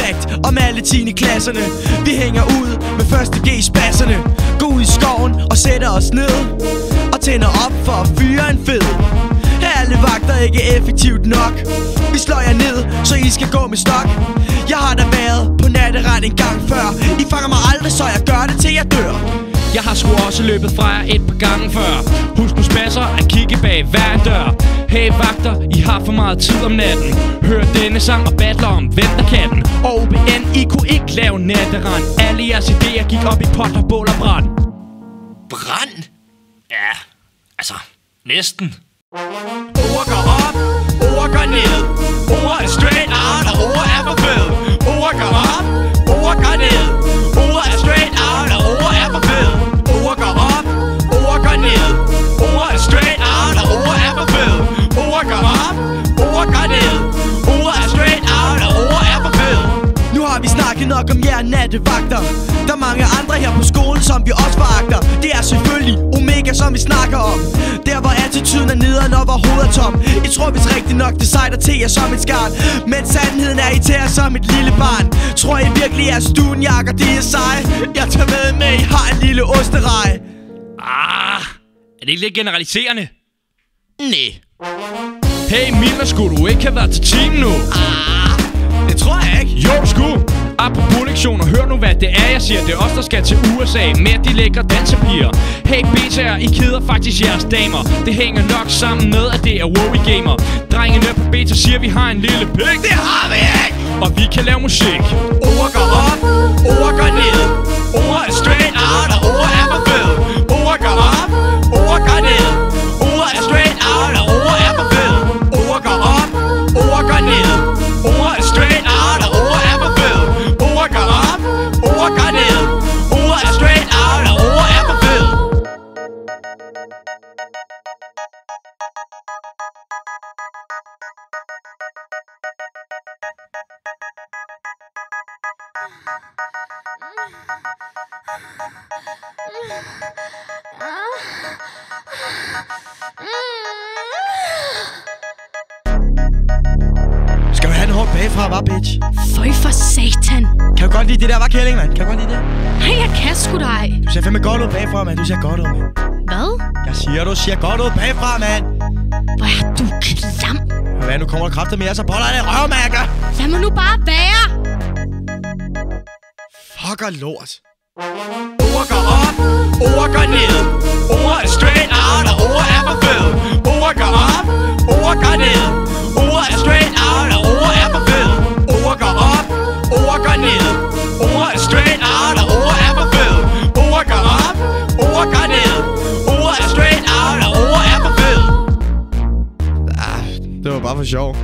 dialekt om alle 10. klasserne. Vi hænger ud med første G-spasserne. Gå ud i skoven og sætter os ned og tænder op for at fyre en fed. Alle vagter ikke effektivt nok. Vi slår jer ned, så I skal gå med stok. Jeg har da været på natterand en gang før. I fanger mig aldrig, så jeg gør det til jeg dør. Jeg har sgu også løbet fra jer et par gange før. Husk nu spasser at kigge bag hver en dør. Hey vagter, I har for meget tid om natten. Hør denne sang og battler om hvem der kan den. Og OBN, I kunne ikke lave natterand. Alle jeres idéer gik op i pot og bål og brand. Brand? Ja, altså, næsten. Ord går op, ord går ned. Ord er straight out, og ord er for fed. Ord går op, ord går ned. Ord er straight out, og ord er for fed. Ord går op, ord går ned. Ord er straight out, og ord er for fed. Ord går op, ord går ned. Ord er straight out, og ord er for fed. Nu har vi snakket nok om jer nattevagter. Der er mange andre her på skolen, som vi også foragter. Det er selvfølgelig Omega, som vi snakker om. Der hvor attituden er nederen og hvor hovedet er tom. I tror vist rigtig nok, det sejter til jer som et skarn. Men sandheden er, I tager som et lille barn. Tror I virkelig, at studenjakker, de er seje? Jeg tager med, I har en lille osterej. Er det ikke lidt generaliserende? Næh. Hey Miller, skulle du ikke have været til timen nu? Det tror jeg ikke. Jo, du skulle. Apropos lektioner, hør nu hvad det er jeg siger. Det er os der skal til USA med de lækre dansepiger. Hey BT'er, I keder faktisk jeres damer. Det hænger nok sammen med at det er wow I gamer. Drengene på beta siger vi har en lille pik. Det har vi ikke. Og vi kan lave musik. Ord går op, ord går ned. Ord er straight out, og ord er for fed. Ord går op, ord går ned. Ord er straight out, og ord er for fed. Ord går op, ord går ned. Ord er straight out, og ord er for fed. Ord går op, ord går ned. Ord er straight out, og ord er for fed. Skal du have den hårdt bagfra, hva' bitch? Føj for satan. Kan du godt lide det der, hva' kælling, mand? Kan du godt lide det? Nej, jeg kan sgu da ej. Du ser fandme godt ud bagfra, mand. Du ser godt ud, mand. Hvad? Jeg siger, du ser godt ud bagfra, mand. Hvor er du klam. Hvad, nu kommer der kræfter mere, så boller det røv, mand, jeg gør. Lad mig nu bare være. Fucker lort. Ord går op, ord går ned. Ord er straight out, og ord er for fed. Ord går op, ord går ned. Ord er straight out, og ord er for fed. Ord går op, ord går ned. Ord er straight out, og ord er for fed. Ord går op, ord går ned. Ord er straight out, og ord er for fed. Det var bare for sjov.